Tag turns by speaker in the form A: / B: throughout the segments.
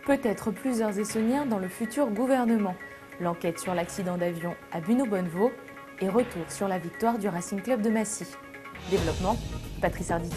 A: Peut-être plusieurs Essonniens dans le futur gouvernement. L'enquête sur l'accident d'avion à Buneau-Bonnevaux et retour sur la victoire du Racing Club de Massy. Développement, Patrice Arditi.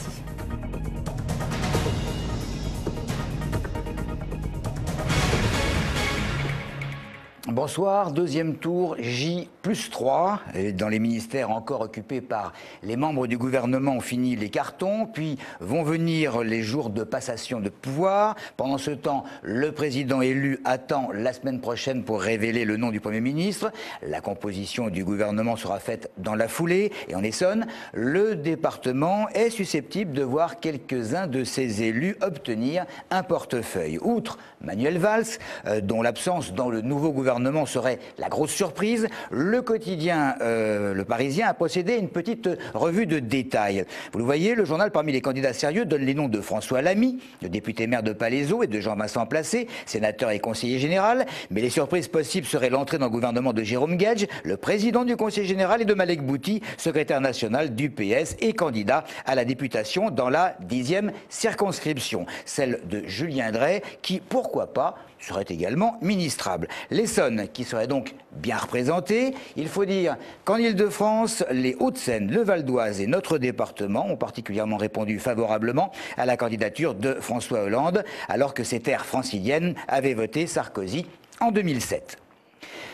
B: Bonsoir, deuxième tour J+3. Dans les ministères encore occupés par les membres du gouvernement, on finit les cartons, puis vont venir les jours de passation de pouvoir. Pendant ce temps, le président élu attend la semaine prochaine pour révéler le nom du Premier ministre. La composition du gouvernement sera faite dans la foulée. Et en Essonne, le département est susceptible de voir quelques-uns de ses élus obtenir un portefeuille. Outre Manuel Valls, dont l'absence dans le nouveau gouvernement serait la grosse surprise, le quotidien Le Parisien a procédé à une petite revue de détails. Vous le voyez, le journal parmi les candidats sérieux donne les noms de François Lamy, le député maire de Palaiseau, et de Jean-Vincent Placé, sénateur et conseiller général. Mais les surprises possibles seraient l'entrée dans le gouvernement de Jérôme Guedj, le président du conseil général, et de Malek Bouti, secrétaire national du PS et candidat à la députation dans la 10e circonscription, celle de Julien Drey, qui, pourquoi pas, serait également ministrable. L'Essonne, qui serait donc bien représentée. Il faut dire qu'en Île-de-France, les Hauts-de-Seine, le Val d'Oise et notre département ont particulièrement répondu favorablement à la candidature de François Hollande, alors que ces terres franciliennes avaient voté Sarkozy en 2007.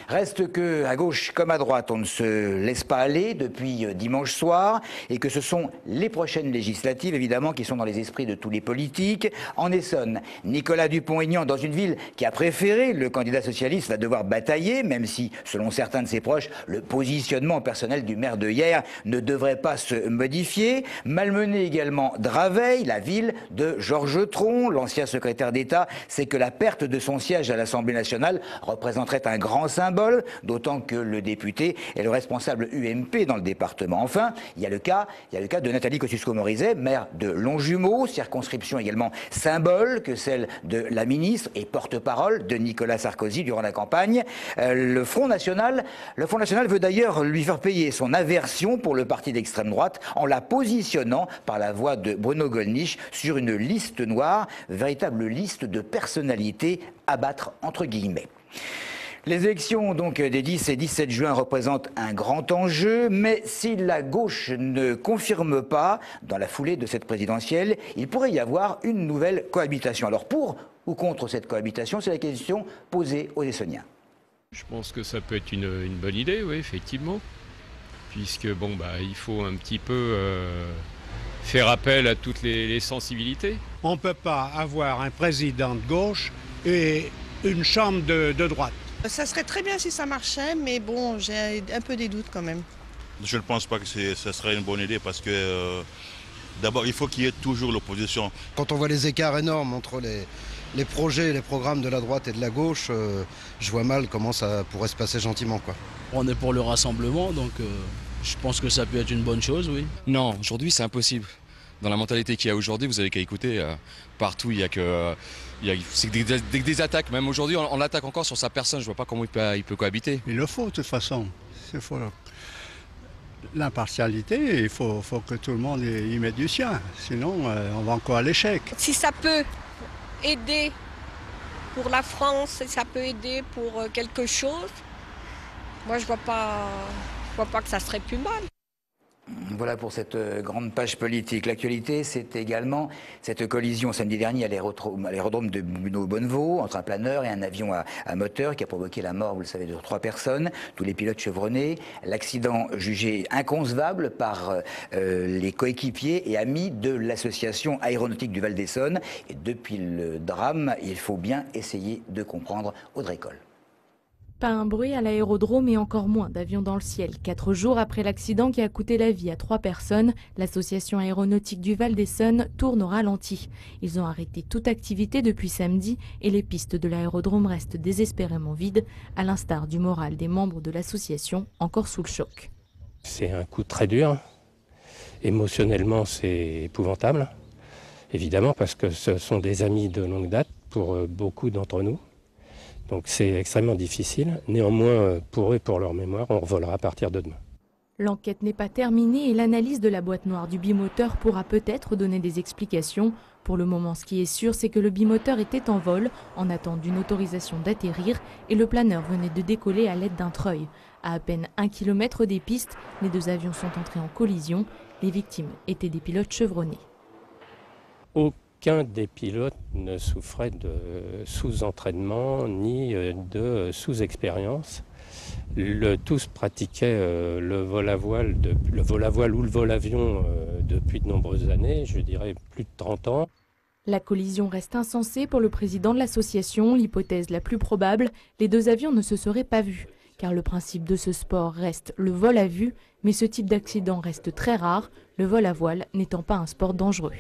B: Reste que, à gauche comme à droite, on ne se laisse pas aller depuis dimanche soir et que ce sont les prochaines législatives, évidemment, qui sont dans les esprits de tous les politiques. En Essonne, Nicolas Dupont-Aignan, dans une ville qui a préféré le candidat socialiste, va devoir batailler, même si, selon certains de ses proches, le positionnement personnel du maire de hier ne devrait pas se modifier. Malmené également Draveil, la ville de Georges Tron, l'ancien secrétaire d'État, sait que la perte de son siège à l'Assemblée nationale représenterait un grand symbole, d'autant que le député est le responsable UMP dans le département. Enfin, il y a le cas de Nathalie Kosciusko-Morizet, maire de Longjumeau, circonscription également symbole que celle de la ministre et porte-parole de Nicolas Sarkozy durant la campagne. Le Front National veut d'ailleurs lui faire payer son aversion pour le parti d'extrême droite en la positionnant par la voix de Bruno Gollnisch sur une liste noire, véritable liste de personnalités à battre entre guillemets. Les élections donc des 10 et 17 juin représentent un grand enjeu, mais si la gauche ne confirme pas, dans la foulée de cette présidentielle, il pourrait y avoir une nouvelle cohabitation. Alors pour ou contre cette cohabitation, c'est la question posée aux Essonniens.
C: Je pense que ça peut être une bonne idée, oui, effectivement, puisque il faut un petit peu faire appel à toutes les sensibilités.
D: On ne peut pas avoir un président de gauche et une chambre de droite.
E: Ça serait très bien si ça marchait, mais bon, j'ai un peu des doutes quand même.
F: Je ne pense pas que ce serait une bonne idée parce que d'abord, il faut qu'il y ait toujours l'opposition.
G: Quand on voit les écarts énormes entre les projets et les programmes de la droite et de la gauche, je vois mal comment ça pourrait se passer gentiment, quoi.
H: On est pour le rassemblement, donc je pense que ça peut être une bonne chose, oui.
I: Non, aujourd'hui c'est impossible. Dans la mentalité qu'il y a aujourd'hui, vous avez qu'à écouter, partout il y a que... c'est des attaques, même aujourd'hui on l'attaque encore sur sa personne, je vois pas comment il peut cohabiter.
D: Il le faut de toute façon, il faut l'impartialité, il faut que tout le monde y mette du sien, sinon on va encore à l'échec.
J: Si ça peut aider pour la France, si ça peut aider pour quelque chose, moi je vois pas que ça serait plus mal.
B: Voilà pour cette grande page politique. L'actualité, c'est également cette collision samedi dernier à l'aérodrome de Buneau-Bonnevaux entre un planeur et un avion à moteur qui a provoqué la mort, vous le savez, de 3 personnes, tous les pilotes chevronnés. L'accident jugé inconcevable par les coéquipiers et amis de l'association aéronautique du Val d'Essonne. Et depuis le drame, il faut bien essayer de comprendre. Audrey Coll.
A: Pas un bruit à l'aérodrome et encore moins d'avions dans le ciel. 4 jours après l'accident qui a coûté la vie à 3 personnes, l'association aéronautique du Val d'Essonne tourne au ralenti. Ils ont arrêté toute activité depuis samedi et les pistes de l'aérodrome restent désespérément vides, à l'instar du moral des membres de l'association encore sous le choc.
K: C'est un coup très dur. Émotionnellement, c'est épouvantable. Évidemment, parce que ce sont des amis de longue date pour beaucoup d'entre nous. Donc c'est extrêmement difficile. Néanmoins, pour eux, pour leur mémoire, on revolera à partir de demain.
A: L'enquête n'est pas terminée et l'analyse de la boîte noire du bimoteur pourra peut-être donner des explications. Pour le moment, ce qui est sûr, c'est que le bimoteur était en vol, en attente d'une autorisation d'atterrir, et le planeur venait de décoller à l'aide d'un treuil. À peine 1 km des pistes, les deux avions sont entrés en collision. Les victimes étaient des pilotes chevronnés.
K: Aucun des pilotes ne souffrait de sous-entraînement ni de sous-expérience. Tous pratiquaient le vol à voile ou le vol avion depuis de nombreuses années, je dirais plus de 30 ans.
A: La collision reste insensée pour le président de l'association. L'hypothèse la plus probable, les deux avions ne se seraient pas vus. Car le principe de ce sport reste le vol à vue, mais ce type d'accident reste très rare, le vol à voile n'étant pas un sport dangereux.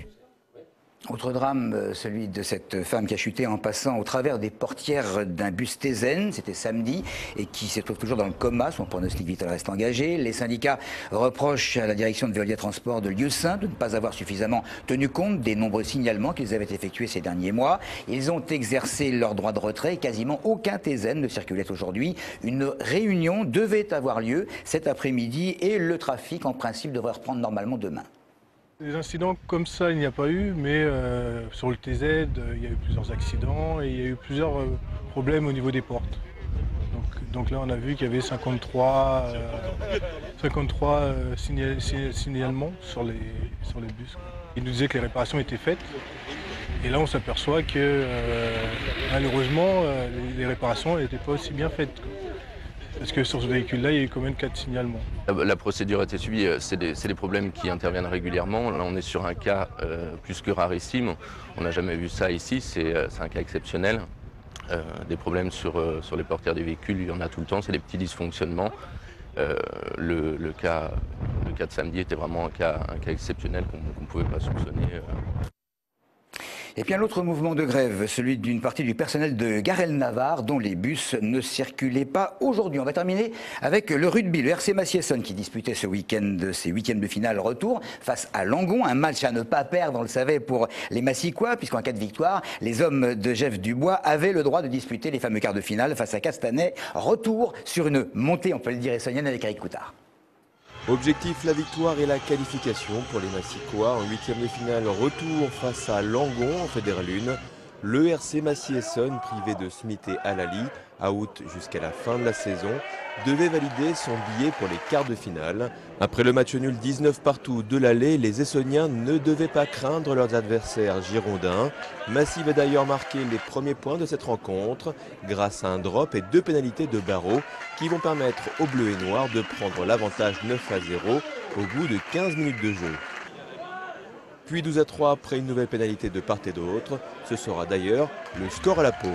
B: Autre drame, celui de cette femme qui a chuté en passant au travers des portières d'un bus Thézen, c'était samedi, et qui se trouve toujours dans le coma. Son pronostic vital reste engagé. Les syndicats reprochent à la direction de Veolia Transport de Lieu-Saint de ne pas avoir suffisamment tenu compte des nombreux signalements qu'ils avaient effectués ces derniers mois. Ils ont exercé leur droit de retrait et quasiment aucun Thézen ne circulait aujourd'hui. Une réunion devait avoir lieu cet après-midi et le trafic en principe devrait reprendre normalement demain.
L: Des incidents comme ça, il n'y a pas eu, mais sur le TZ, il y a eu plusieurs accidents et il y a eu plusieurs problèmes au niveau des portes. Donc là, on a vu qu'il y avait 53 signalements sur les bus. Ils nous disaient que les réparations étaient faites. Et là, on s'aperçoit que malheureusement, les réparations n'étaient pas aussi bien faites. Parce que sur ce véhicule-là, il y a eu quand même 4 signalements.
M: La procédure a été suivie, c'est des problèmes qui interviennent régulièrement. Là, on est sur un cas plus que rarissime. On n'a jamais vu ça ici, c'est un cas exceptionnel. Des problèmes sur les portières des véhicules, il y en a tout le temps, c'est des petits dysfonctionnements. Le cas de samedi était vraiment un cas exceptionnel qu'on ne pouvait pas soupçonner.
B: Et puis un autre mouvement de grève, celui d'une partie du personnel de Garel-Navarre dont les bus ne circulaient pas aujourd'hui. On va terminer avec le rugby, le RC Massier-Essonnes qui disputait ce week-end ses huitièmes de finale retour face à Langon. Un match à ne pas perdre, on le savait, pour les Massicois, puisqu'en cas de victoire, les hommes de Jeff Dubois avaient le droit de disputer les fameux quarts de finale face à Castanet. Retour sur une montée, on peut le dire, essonnienne avec Eric Coutard.
N: Objectif, la victoire et la qualification pour les Massicois. En huitième de finale, retour face à Langon en Fédéral 1. Le RC Massier-Essonnes, privé de Smith et Alali, out jusqu'à la fin de la saison, devait valider son billet pour les quarts de finale. Après le match nul 19 partout de l'aller, les Essonniens ne devaient pas craindre leurs adversaires girondins. Massy va d'ailleurs marquer les premiers points de cette rencontre grâce à un drop et 2 pénalités de Barreau qui vont permettre aux Bleus et Noirs de prendre l'avantage 9-0 au bout de 15 minutes de jeu. Puis 12-3 après une nouvelle pénalité de part et d'autre. Ce sera d'ailleurs le score à la pause.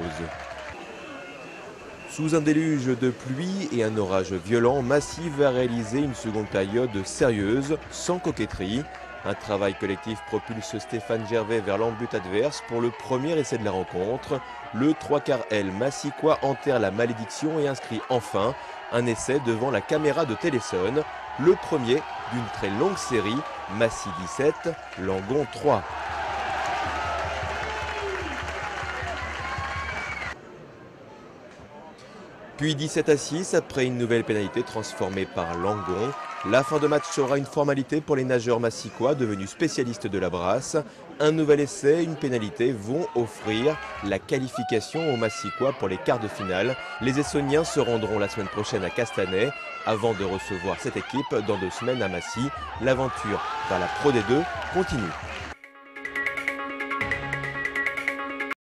N: Sous un déluge de pluie et un orage violent, Massy va réaliser une seconde période sérieuse, sans coquetterie. Un travail collectif propulse Stéphane Gervais vers l'embut adverse pour le premier essai de la rencontre. Le 3/4 L Massicois enterre la malédiction et inscrit enfin un essai devant la caméra de Téléson. Le premier d'une très longue série, Massy 17, Langon 3. Puis 17-6 après une nouvelle pénalité transformée par Langon. La fin de match sera une formalité pour les nageurs massicois devenus spécialistes de la brasse. Un nouvel essai, une pénalité vont offrir la qualification aux Massicois pour les quarts de finale. Les Essonniens se rendront la semaine prochaine à Castanet avant de recevoir cette équipe dans 2 semaines à Massy. L'aventure vers la Pro D2 continue.